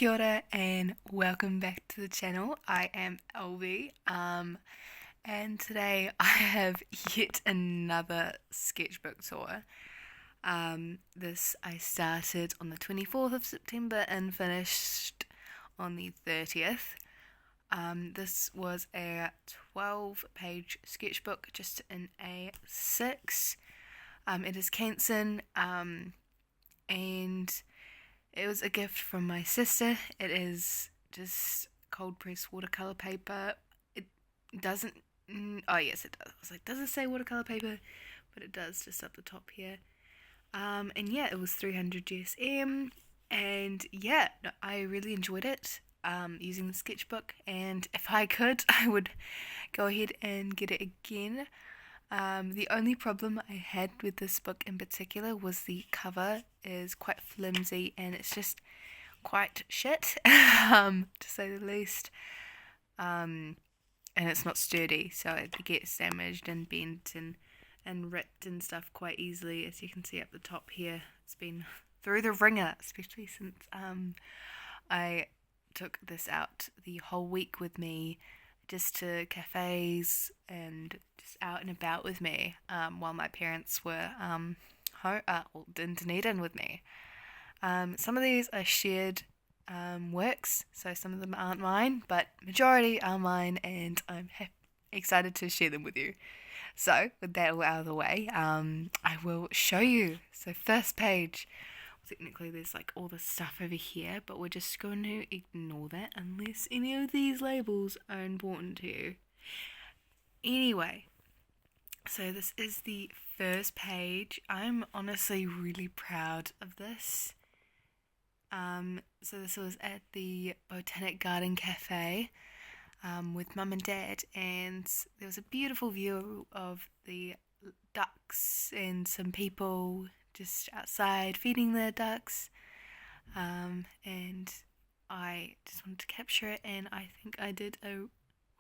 Kia ora and welcome back to the channel. I am Elvie, and today I have yet another sketchbook tour. This I started on the 24th of September and finished on the 30th. This was a 12-page sketchbook, just in A6. It is Canson, and it was a gift from my sister. It is just cold pressed watercolor paper. It doesn't. Oh yes, it does. I was like, does it say watercolor paper? But it does, just up the top here. And yeah, it was 300 GSM, and yeah, no, I really enjoyed it. Using the sketchbook, and if I could, I would go ahead and get it again. The only problem I had with this book in particular was the cover is quite flimsy and it's just quite shit, to say the least. And it's not sturdy, so it gets damaged and bent and ripped and stuff quite easily, as you can see up the top here. It's been through the ringer, especially since I took this out the whole week with me, just to cafes and just out and about with me, while my parents were in Dunedin with me. Some of these are shared works, so some of them aren't mine, but majority are mine, and I'm excited to share them with you. So, with that all out of the way, I will show you. So, first page. Technically, there's like all this stuff over here, but we're just going to ignore that unless any of these labels are important to you. Anyway, so this is the first page. I'm honestly really proud of this. So this was at the Botanic Garden Cafe with Mum and Dad, and there was a beautiful view of the ducks and some people just outside feeding their ducks, and I just wanted to capture it, and I think I did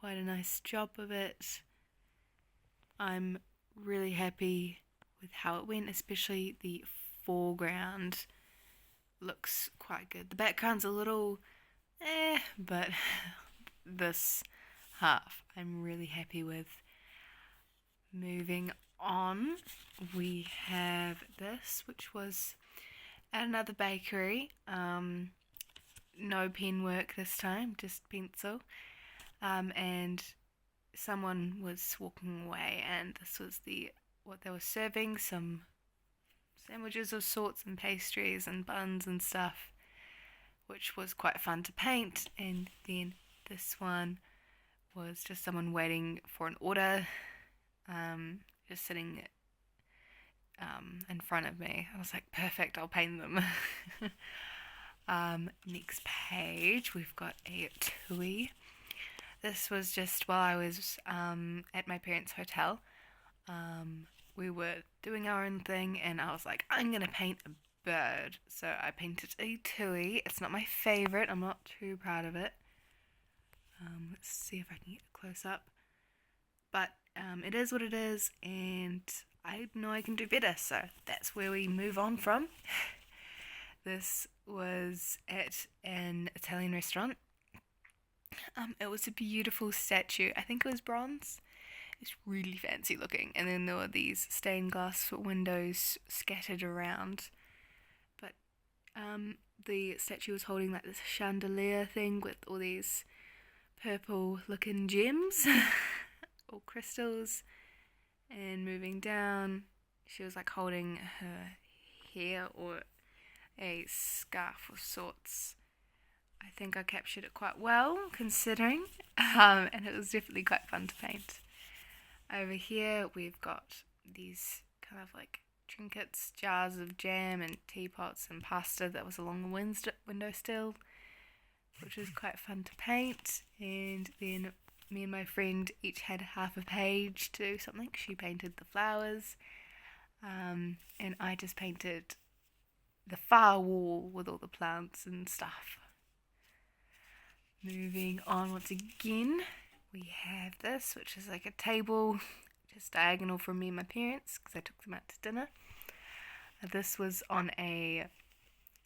quite a nice job of it. I'm really happy with how it went, especially the foreground looks quite good. The background's a little but this half I'm really happy with. Moving on, we have this, which was at another bakery. No pen work this time, just pencil. And someone was walking away, and this was what they were serving, some sandwiches of sorts and pastries and buns and stuff, which was quite fun to paint. And then this one was just someone waiting for an order, just sitting in front of me. I was like, perfect, I'll paint them. Next page, we've got a tui. This was just while I was at my parents' hotel. We were doing our own thing, and I was like, I'm going to paint a bird. So I painted a tui. It's not my favourite. I'm not too proud of it. Let's see if I can get a close up. But it is what it is, and I know I can do better, so that's where we move on from. This was at an Italian restaurant. It was a beautiful statue. I think it was bronze. It's really fancy looking. And then there were these stained glass windows scattered around. But the statue was holding like this chandelier thing with all these purple looking gems or crystals. And moving down, she was like holding her hair or a scarf of sorts. I think I captured it quite well, considering, and it was definitely quite fun to paint. Over here we've got these kind of like trinkets, jars of jam and teapots and pasta that was along the windowsill, which was quite fun to paint. And then me and my friend each had half a page to do something. She painted the flowers, and I just painted the far wall with all the plants and stuff. Moving on once again, we have this, which is like a table just diagonal from me and my parents because I took them out to dinner. This was on a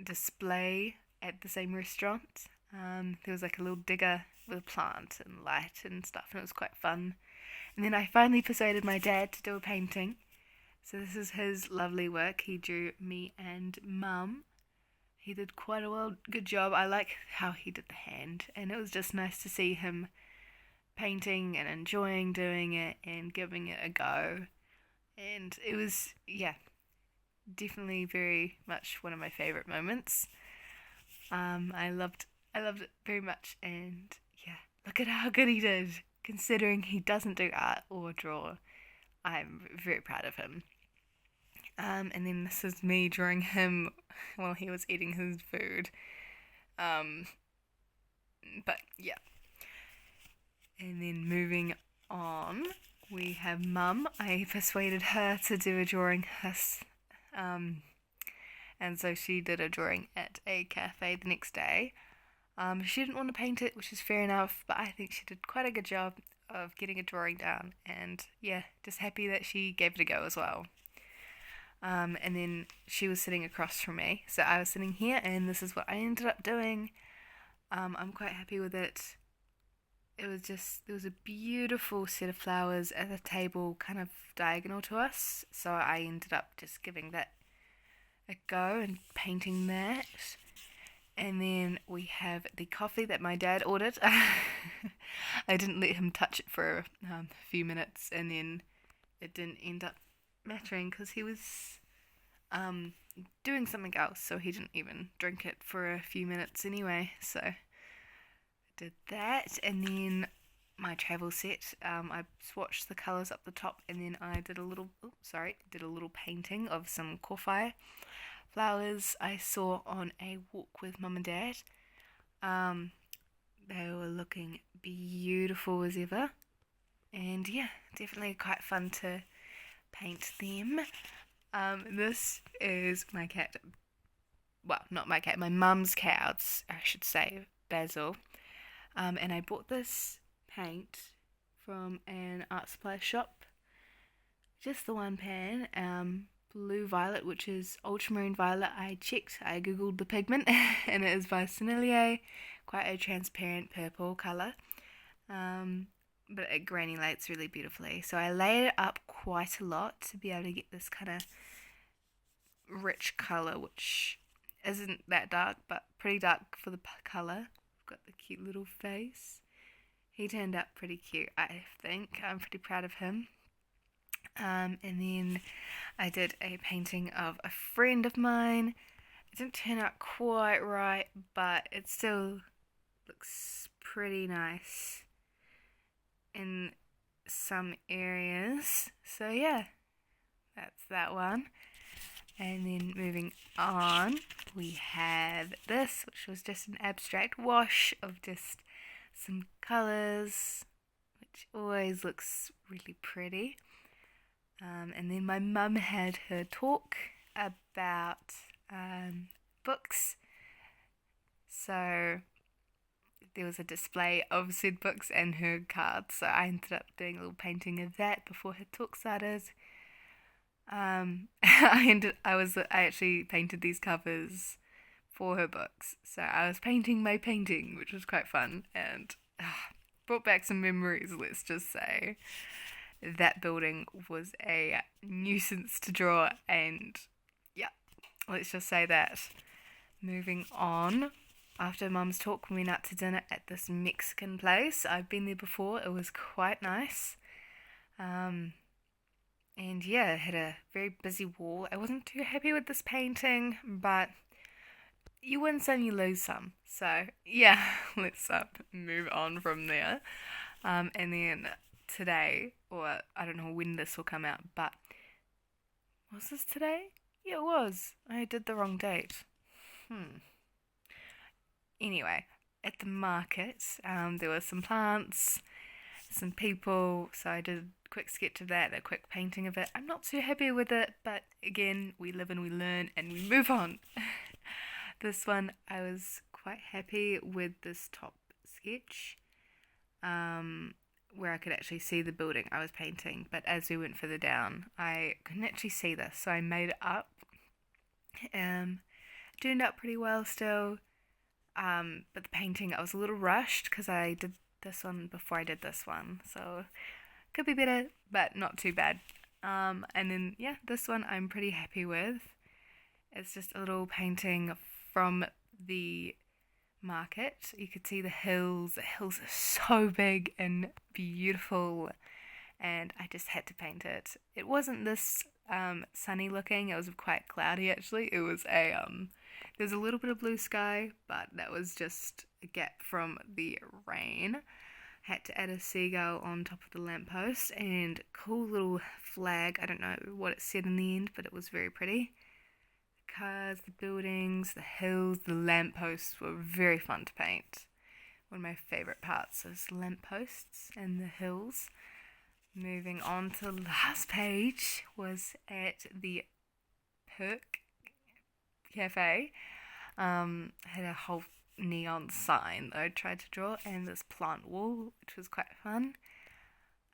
display at the same restaurant. There was like a little digger with a plant and light and stuff, and it was quite fun. And then I finally persuaded my dad to do a painting. So this is his lovely work. He drew me and Mum. He did quite a good job. I like how he did the hand, and it was just nice to see him painting and enjoying doing it and giving it a go. And it was, yeah, definitely very much one of my favorite moments. I loved it very much, and yeah, look at how good he did. Considering he doesn't do art or draw, I'm very proud of him. And then this is me drawing him while he was eating his food. Um, but yeah. And then moving on, we have Mum. I persuaded her to do a drawing and so she did a drawing at a cafe the next day. She didn't want to paint it, which is fair enough, but I think she did quite a good job of getting a drawing down, and yeah, just happy that she gave it a go as well. And then she was sitting across from me, so I was sitting here, and this is what I ended up doing. I'm quite happy with it. There was a beautiful set of flowers at the table, kind of diagonal to us, so I ended up just giving that a go and painting that. And then we have the coffee that my dad ordered. I didn't let him touch it for a few minutes, and then it didn't end up mattering because he was doing something else, so he didn't even drink it for a few minutes anyway. So I did that, and then my travel set. I swatched the colours up the top, and then I did a little painting of some kowhai flowers I saw on a walk with Mum and Dad. They were looking beautiful as ever, and yeah, definitely quite fun to paint them. This is my cat. Well, not my cat, my mum's cat, I should say, Basil. And I bought this paint from an art supply shop. Just the one pan. Blue violet, which is ultramarine violet. I checked, I googled the pigment, and it is by Sennelier, quite a transparent purple colour, but it granulates really beautifully. So I laid it up quite a lot to be able to get this kind of rich colour, which isn't that dark, but pretty dark for the colour. I've got the cute little face. He turned out pretty cute, I think. I'm pretty proud of him. And then I did a painting of a friend of mine. It didn't turn out quite right, but it still looks pretty nice in some areas. So yeah, that's that one. And then moving on, we have this, which was just an abstract wash of just some colours, which always looks really pretty. And then my mum had her talk about books. So there was a display of said books and her cards. So I ended up doing a little painting of that before her talk started. I actually painted these covers for her books. So I was painting my painting, which was quite fun, and brought back some memories, let's just say. That building was a nuisance to draw, and yeah, let's just say that. Moving on, after Mum's talk, we went out to dinner at this Mexican place. I've been there before, it was quite nice. And yeah, it had a very busy wall. I wasn't too happy with this painting, but you win some, you lose some. So yeah, let's move on from there. And then today, or I don't know when this will come out, but was this today? Yeah, it was. I did the wrong date. Anyway, at the market, there were some plants, some people, so I did a quick sketch of that, a quick painting of it. I'm not too happy with it, but again, we live and we learn and we move on. This one, I was quite happy with this top sketch. Where I could actually see the building I was painting, but as we went further down, I couldn't actually see this, so I made it up. Turned out pretty well still. But the painting, I was a little rushed because I did this one before I did this one, so could be better, but not too bad. And then yeah, this one I'm pretty happy with. It's just a little painting from the market. You could see the hills. The hills are so big and beautiful, and I just had to paint it. It wasn't this sunny looking. It was quite cloudy actually. It was a there's a little bit of blue sky, but that was just a gap from the rain. Had to add a seagull on top of the lamppost and cool little flag. I don't know what it said in the end, but it was very pretty. The cars, the buildings, the hills, the lampposts were very fun to paint. One of my favourite parts is lampposts and the hills. Moving on to the last page was at the Perk Cafe. Had a whole neon sign that I tried to draw and this plant wall, which was quite fun.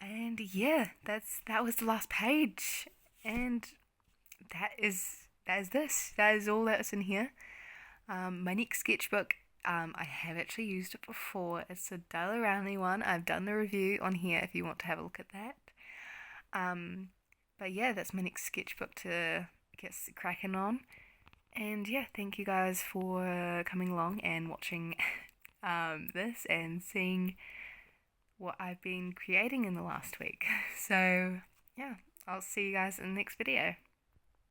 And yeah, that was the last page. And that is this. That is all that's in here. My next sketchbook, I have actually used it before. It's a Della Rowney one. I've done the review on here if you want to have a look at that. But yeah, that's my next sketchbook to get cracking on. And yeah, thank you guys for coming along and watching this and seeing what I've been creating in the last week. So yeah, I'll see you guys in the next video.